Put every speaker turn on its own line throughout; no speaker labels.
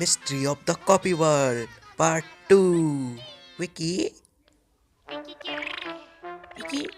Mystery of the Copy World Part 2. Wiki? Wiki?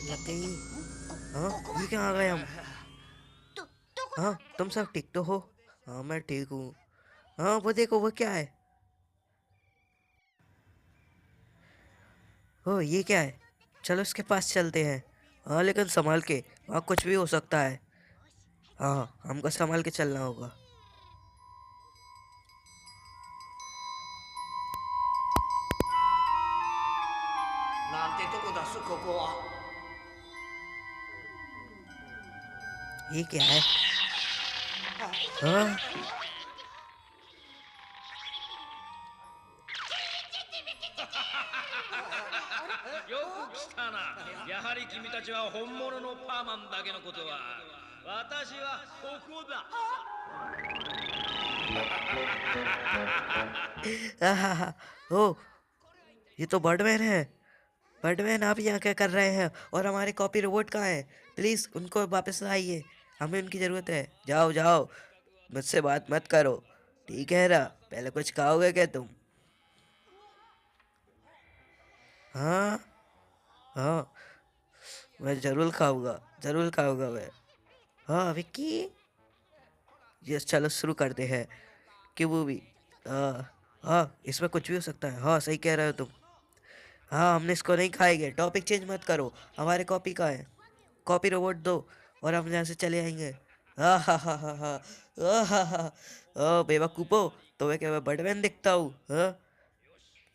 लग गई। हाँ, ये कहाँ आ गए हम? हाँ, तुम सब ठीक तो हो? हाँ, मैं ठीक हूँ। हाँ, वो देखो, वो क्या है? ओ, ये क्या है? चलो इसके पास चलते हैं। हाँ, लेकिन संभाल के, वहाँ कुछ भी हो सकता है। हाँ, हमको संभाल के चलना होगा। ये क्या है? हाँ,
よく来たな。やはり君たちは本物のパーマンだけのことは。私はここだ。
आहा, ओ, ये तो बर्डमैन है। बर्डमैन, आप यहाँ क्या कर रहे हैं? और हमारे कॉपी रोबोट कहाँ है? प्लीज़ उनको वापस लाइए, हमें उनकी ज़रूरत है। जाओ जाओ, मुझसे बात मत करो। ठीक है ना? पहले कुछ खाओगे क्या तुम? हाँ हाँ, मैं ज़रूर खाऊंगा मैं। हाँ विक्की, यस, चलो शुरू करते हैं कि वो भी। हाँ हाँ, इसमें कुछ भी हो सकता है। हाँ, सही कह रहे हो तुम। हाँ, हमने इसको नहीं खाएंगे। टॉपिक चेंज मत करो। हमारे कॉपी का है, कॉपी रोबोट दो और हम यहाँ से चले आएंगे। हाँ हाँ हाँ हाँ हाँ। हाँ हाँ। ओ बेवकूफो, तुम्हें क्या मैं बर्डमैन दिखता हूँ? हाँ,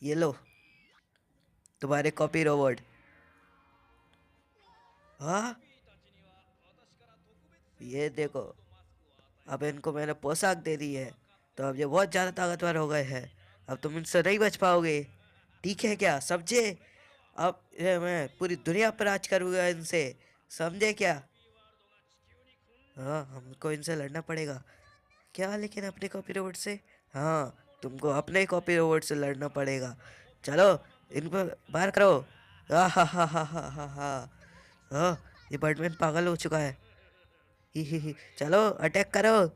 ये लो तुम्हारे कॉपी रोबोट। हाँ, ये देखो, अब इनको मैंने पोशाक दे दी है, तो अब ये बहुत ज़्यादा ताकतवर हो गए हैं। अब तुम इनसे नहीं बच पाओगे। ठीक है क्या, समझे? अब ये मैं पूरी दुनिया पर राज करूँगा इनसे, समझे क्या? हाँ, हमको इनसे लड़ना पड़ेगा। क्या, लेकिन अपने कॉपी रोबोट से? हाँ, तुमको अपने कॉपी रोबोट से लड़ना पड़ेगा। चलो, इनको बाहर करो। हा हा हा हा हा हा हा। हाँ, ये बर्डमैन पागल हो चुका है। ही, चलो अटैक करो,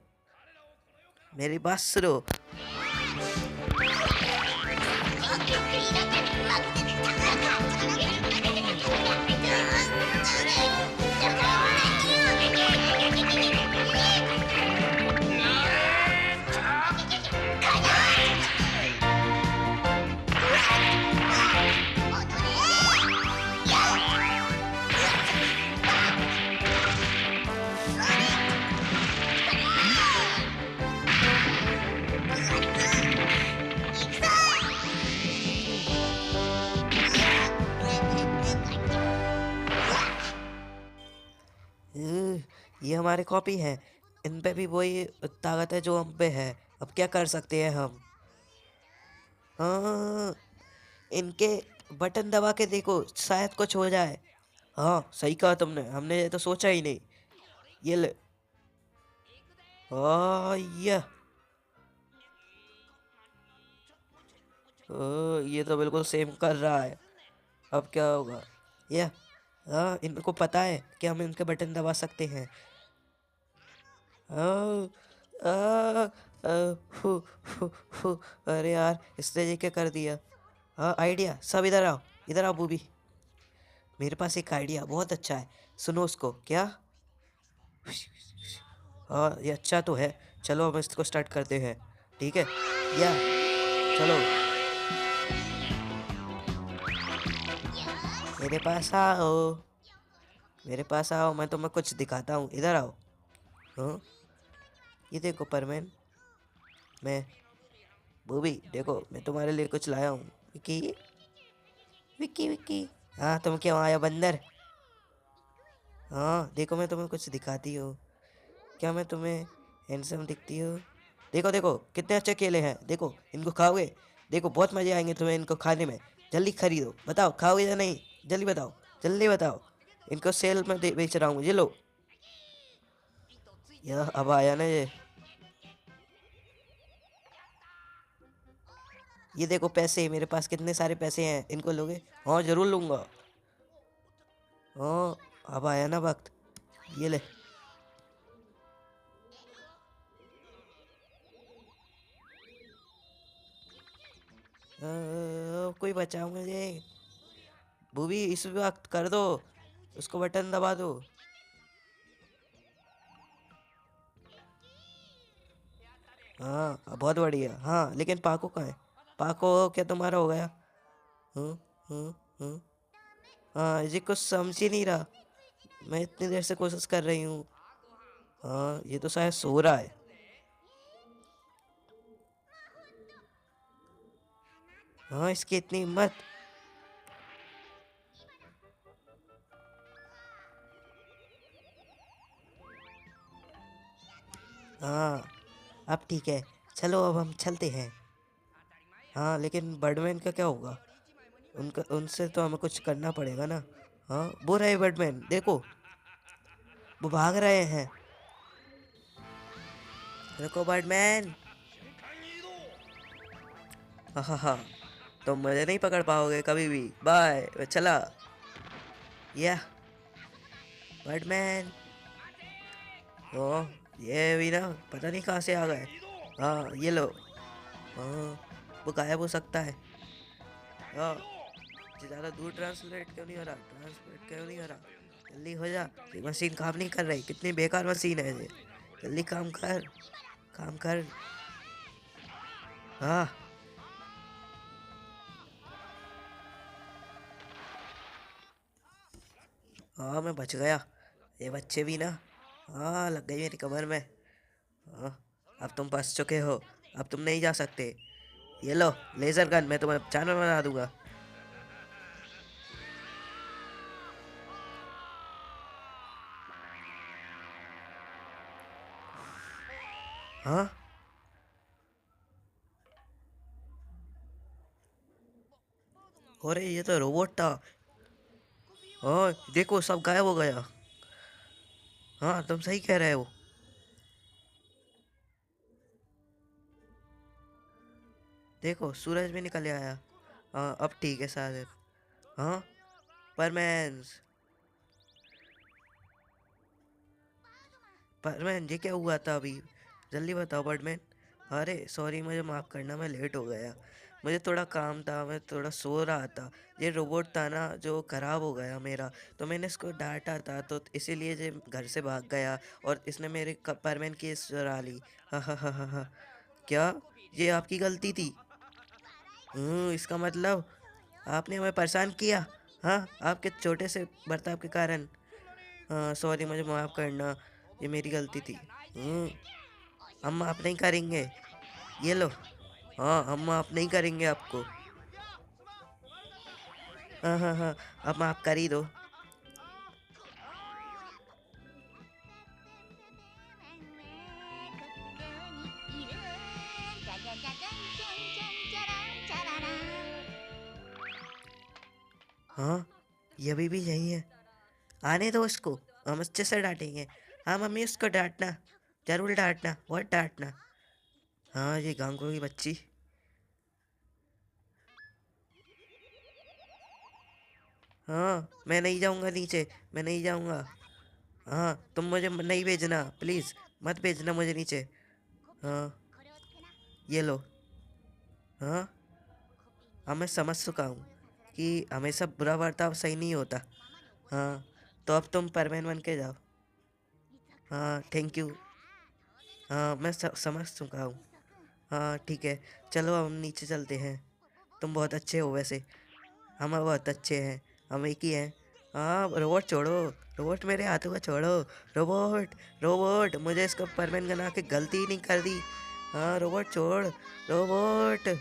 मेरी बात सुनो। ये हमारे कॉपी हैं, इन पे भी वही ताकत है जो हम पे है। अब क्या कर सकते हैं हम? हाँ, इनके बटन दबा के देखो, शायद कुछ हो जाए। हाँ, सही कहा तुमने, हमने ये तो सोचा ही नहीं। ये ले। ये ये तो बिल्कुल सेम कर रहा है। अब क्या होगा? ये, हाँ, इनको पता है कि हम इनके बटन दबा सकते हैं। हाँ, आ, आ, फु, फु, फु, अरे यार, इसने ये क्या कर दिया? हाँ, आइडिया, सब इधर आओ बूबी। मेरे पास एक आइडिया बहुत अच्छा है, सुनो उसको। क्या? हाँ, ये अच्छा तो है। चलो हम इसको स्टार्ट करते हैं। ठीक है, या, चलो मेरे पास आओ, मेरे पास आओ, मैं तुम्हें कुछ दिखाता हूँ, इधर आओ। हाँ, ये देखो परमेन, मैं, बूबी देखो, मैं तुम्हारे लिए कुछ लाया हूँ। विक्की, विक्की विक्की। हाँ, तुम क्यों आया बंदर? हाँ, देखो मैं तुम्हें कुछ दिखाती हूँ। क्या मैं तुम्हें हैंडसम दिखती हूँ? देखो देखो, कितने अच्छे केले हैं, देखो इनको खाओगे? देखो बहुत मज़े आएंगे तुम्हें इनको खाने में। जल्दी खरीदो, बताओ खाओगे या नहीं? जल्दी बताओ, जल्दी बताओ। इनको सेल में बेच रहा हूँ, ये लो। यह अब आया ना ये देखो पैसे, मेरे पास कितने सारे पैसे हैं, इनको लोगे? हाँ जरूर लूँगा। हाँ अब आया ना वक्त, ये ले। कोई बचाओ मुझे। बूबी इस वक्त कर दो, उसको बटन दबा दो। हाँ बहुत बढ़िया। हाँ लेकिन पाको कहाँ है? पाको क्या तुम्हारा हो गया? हाँ हाँ हाँ। हाँ ये कुछ समझ ही नहीं रहा, मैं इतनी देर से कोशिश कर रही हूँ। हाँ ये तो शायद सो रहा है। हाँ इसकी इतनी हिम्मत। हाँ अब ठीक है, चलो अब हम चलते हैं। हाँ लेकिन बर्डमैन का क्या होगा? उनका उनसे तो हमें कुछ करना पड़ेगा ना। हाँ वो रहे बर्डमैन, देखो वो भाग रहे हैं। रुको बर्डमैन। हाँ हाँ हाँ, तो मुझे नहीं पकड़ पाओगे कभी भी। बाय, मैं चला। या बर्डमैन। ओ ये भी ना, पता नहीं कहाँ से आ गए। हाँ ये लो। हाँ वो गायब हो सकता है। हाँ ये ज़्यादा दूर ट्रांसलेट क्यों नहीं हो रहा? ट्रांसलेट क्यों नहीं हो रहा? जल्दी हो जा, ये मशीन काम नहीं कर रही। कितनी बेकार मशीन है ये। जल्दी काम कर, काम कर। हाँ हाँ मैं बच गया। ये बच्चे भी ना, हाँ लग गई मेरी कमर में। हाँ अब तुम फंस चुके हो, अब तुम नहीं जा सकते। ये लो लेजर गन, मैं तुम्हें जानवर बना दूंगा। हाँ अरे ये तो रोबोट था। हाँ देखो सब गायब हो गया। हाँ तुम सही कह रहे हो। देखो सूरज भी निकल आया। हाँ अब ठीक है शायद। हाँ परमैन, परमैन ये क्या हुआ था अभी? जल्दी बताओ बर्डमैन। अरे सॉरी, मुझे माफ़ करना, मैं लेट हो गया। मुझे थोड़ा काम था, मैं थोड़ा सो रहा था। ये रोबोट था ना जो ख़राब हो गया मेरा, तो मैंने इसको डांटा था, तो इसीलिए ये घर से भाग गया और इसने मेरे परमैन की चुरा ली। हा हा हा हा हा। क्या ये आपकी गलती थी? इसका मतलब आपने हमें परेशान किया? हाँ आपके छोटे से बर्ताव के कारण। हाँ सॉरी, मुझे माफ़ करना, ये मेरी गलती थी। हम माफ़ नहीं करेंगे। ये लो। हाँ हम माफ़ नहीं करेंगे आपको। हाँ हाँ हाँ, अब माफ़ कर ही दो। हाँ ये अभी भी यही है। आने दो उसको, हम अच्छे से डांटेंगे। हाँ मम्मी उसको डांटना, जरूर डांटना, बहुत डांटना। हाँ ये गांगो की बच्ची। हाँ मैं नहीं जाऊँगा नीचे, मैं नहीं जाऊँगा। हाँ तुम मुझे नहीं भेजना प्लीज़, मत भेजना मुझे नीचे। हाँ ये लो। हाँ हाँ मैं समझ चुका हूँ कि हमेशा बुरा बर्ताव सही नहीं होता। हाँ तो अब तुम परमानेंट बन के जाओ। हाँ थैंक यू। हाँ मैं समझ चुका हूँ। हाँ ठीक है, चलो हम नीचे चलते हैं। तुम बहुत अच्छे हो वैसे, हम बहुत अच्छे हैं, हम एक ही हैं। हाँ रोबोट छोड़ो, रोबोट मेरे हाथों का छोड़ो। रोबोट, रोबोट मुझे इसको परमानेंट बना के गलती ही नहीं कर दी। हाँ रोबोट छोड़, रोबोट।